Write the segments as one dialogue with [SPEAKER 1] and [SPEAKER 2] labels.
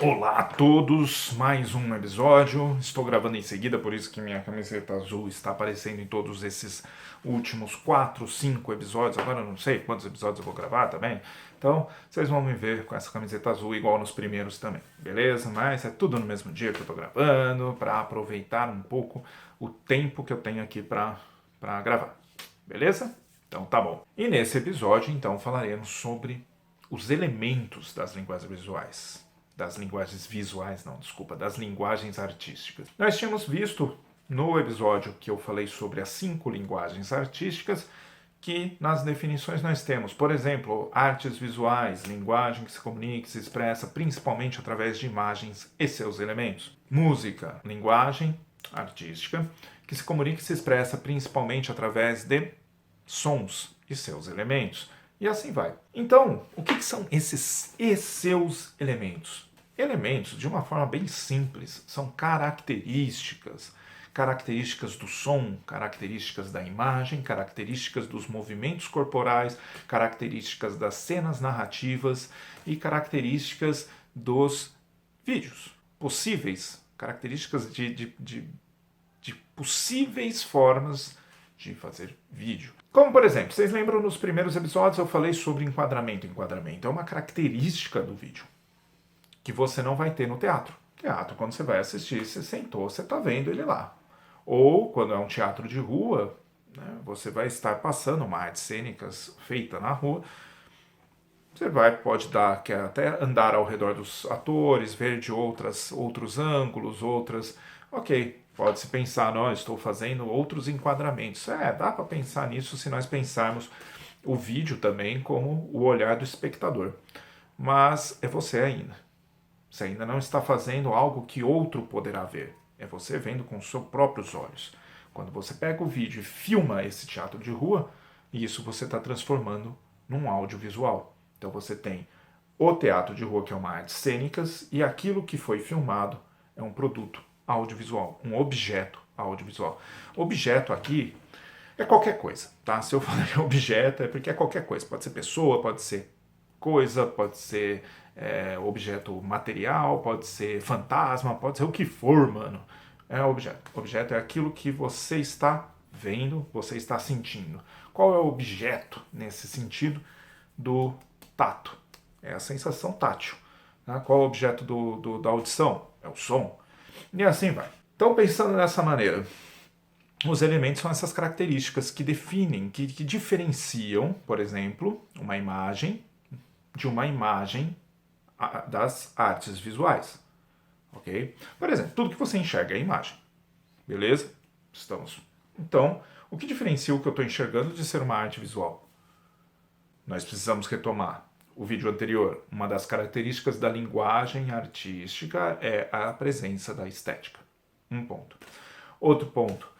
[SPEAKER 1] Olá a todos, mais um episódio. Estou gravando em seguida, por isso que minha camiseta azul está aparecendo em todos esses últimos 4, 5 episódios. Agora eu não sei quantos episódios eu vou gravar também. Então vocês vão me ver com essa camiseta azul igual nos primeiros também, beleza? Mas é tudo no mesmo dia que eu estou gravando, para aproveitar um pouco o tempo que eu tenho aqui para gravar, beleza? Então tá bom. E nesse episódio, então, falaremos sobre os elementos das linguagens visuais. Das linguagens visuais, não, desculpa, das linguagens artísticas. Nós tínhamos visto no episódio que eu falei sobre as 5 linguagens artísticas que nas definições nós temos, por exemplo, artes visuais, linguagem que se comunica e se expressa principalmente através de imagens e seus elementos. Música, linguagem artística que se comunica e se expressa principalmente através de sons e seus elementos. E assim vai. Então, o que são esses e seus elementos? Elementos, de uma forma bem simples, são características. Características do som, características da imagem, características dos movimentos corporais, características das cenas narrativas e características dos vídeos. Possíveis, características de possíveis formas de fazer vídeo. Como, por exemplo, vocês lembram nos primeiros episódios eu falei sobre enquadramento. Enquadramento é uma característica do vídeo que você não vai ter no teatro. Teatro, quando você vai assistir, você sentou, você está vendo ele lá. Ou, quando é um teatro de rua, né, você vai estar passando uma arte cênica feita na rua. Você pode até andar ao redor dos atores, ver de outros ângulos, Ok, pode-se pensar, não, estou fazendo outros enquadramentos. Dá para pensar nisso se nós pensarmos o vídeo também como o olhar do espectador. Mas é você ainda. Você ainda não está fazendo algo que outro poderá ver. É você vendo com os seus próprios olhos. Quando você pega o vídeo e filma esse teatro de rua, isso você está transformando num audiovisual. Então você tem o teatro de rua, que é uma arte cênicas, e aquilo que foi filmado é um produto audiovisual, um objeto audiovisual. Objeto aqui é qualquer coisa, tá? Se eu falar objeto é porque é qualquer coisa. Pode ser pessoa, pode ser coisa, pode ser objeto material, pode ser fantasma, pode ser o que for, mano. É objeto. Objeto é aquilo que você está vendo, você está sentindo. Qual é o objeto nesse sentido do tato? É a sensação tátil. Tá? Qual é o objeto da audição? É o som. E assim vai. Então, pensando dessa maneira, os elementos são essas características que definem, que diferenciam, por exemplo, uma imagem de uma imagem das artes visuais. Ok? Por exemplo, tudo que você enxerga é imagem. Beleza? Então, o que diferencia o que eu estou enxergando de ser uma arte visual? Nós precisamos retomar o vídeo anterior. Uma das características da linguagem artística é a presença da estética. Um ponto. Outro ponto.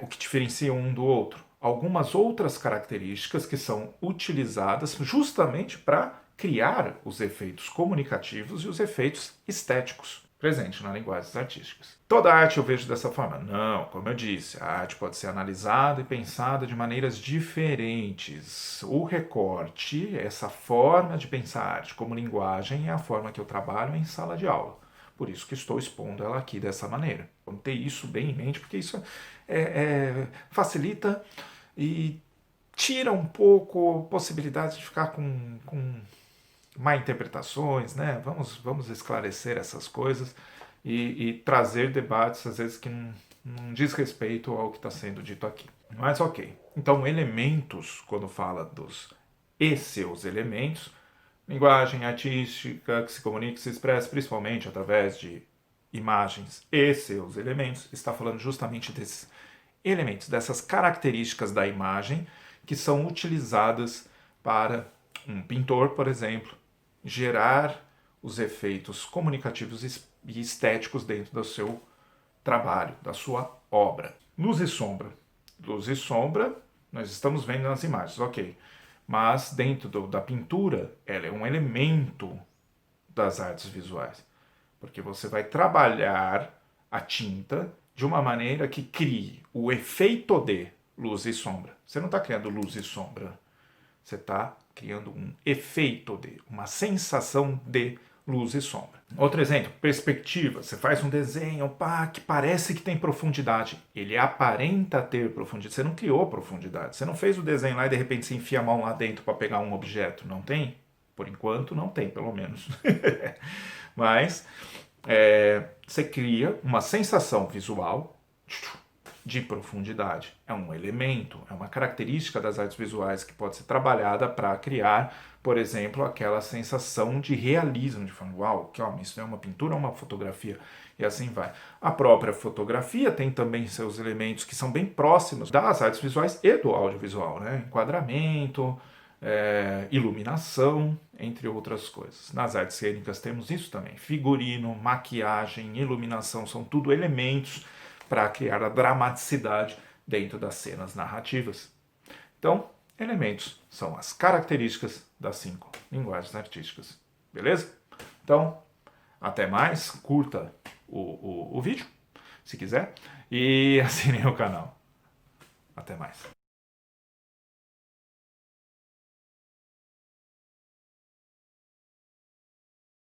[SPEAKER 1] O que diferencia um do outro? Algumas outras características que são utilizadas justamente para criar os efeitos comunicativos e os efeitos estéticos presentes nas linguagens artísticas. Toda arte eu vejo dessa forma? Não, como eu disse, a arte pode ser analisada e pensada de maneiras diferentes. O recorte, essa forma de pensar a arte como linguagem, é a forma que eu trabalho em sala de aula. Por isso que estou expondo ela aqui dessa maneira. Vamos ter isso bem em mente, porque isso facilita e tira um pouco a possibilidade de ficar com má interpretações, né? Vamos esclarecer essas coisas e trazer debates, às vezes, que não diz respeito ao que está sendo dito aqui. Mas ok. Então, elementos, quando fala dos e seus elementos, linguagem artística que se comunica e se expressa principalmente através de imagens e seus elementos, está falando justamente desses elementos, dessas características da imagem que são utilizadas para um pintor, por exemplo, gerar os efeitos comunicativos e estéticos dentro do seu trabalho, da sua obra. Luz e sombra. Luz e sombra, nós estamos vendo nas imagens, ok. Mas dentro da pintura, ela é um elemento das artes visuais. Porque você vai trabalhar a tinta de uma maneira que crie o efeito de luz e sombra. Você não está criando luz e sombra. Você está criando um efeito de, uma sensação de luz e sombra. Outro exemplo, perspectiva. Você faz um desenho, pá, que parece que tem profundidade. Ele aparenta ter profundidade. Você não criou profundidade. Você não fez o desenho lá e de repente você enfia a mão lá dentro para pegar um objeto. Não tem? Por enquanto não tem, pelo menos. Mas você cria uma sensação visual de profundidade. É um elemento, é uma característica das artes visuais que pode ser trabalhada para criar, por exemplo, aquela sensação de realismo, de falar, uau, que, ó, isso é uma pintura ou uma fotografia, e assim vai. A própria fotografia tem também seus elementos que são bem próximos das artes visuais e do audiovisual, né? Enquadramento, iluminação, entre outras coisas. Nas artes cênicas temos isso também. Figurino, maquiagem, iluminação, são tudo elementos para criar a dramaticidade dentro das cenas narrativas. Então, elementos são as características das 5 linguagens artísticas. Beleza? Então, até mais. Curta o vídeo, se quiser, e assine o canal. Até mais.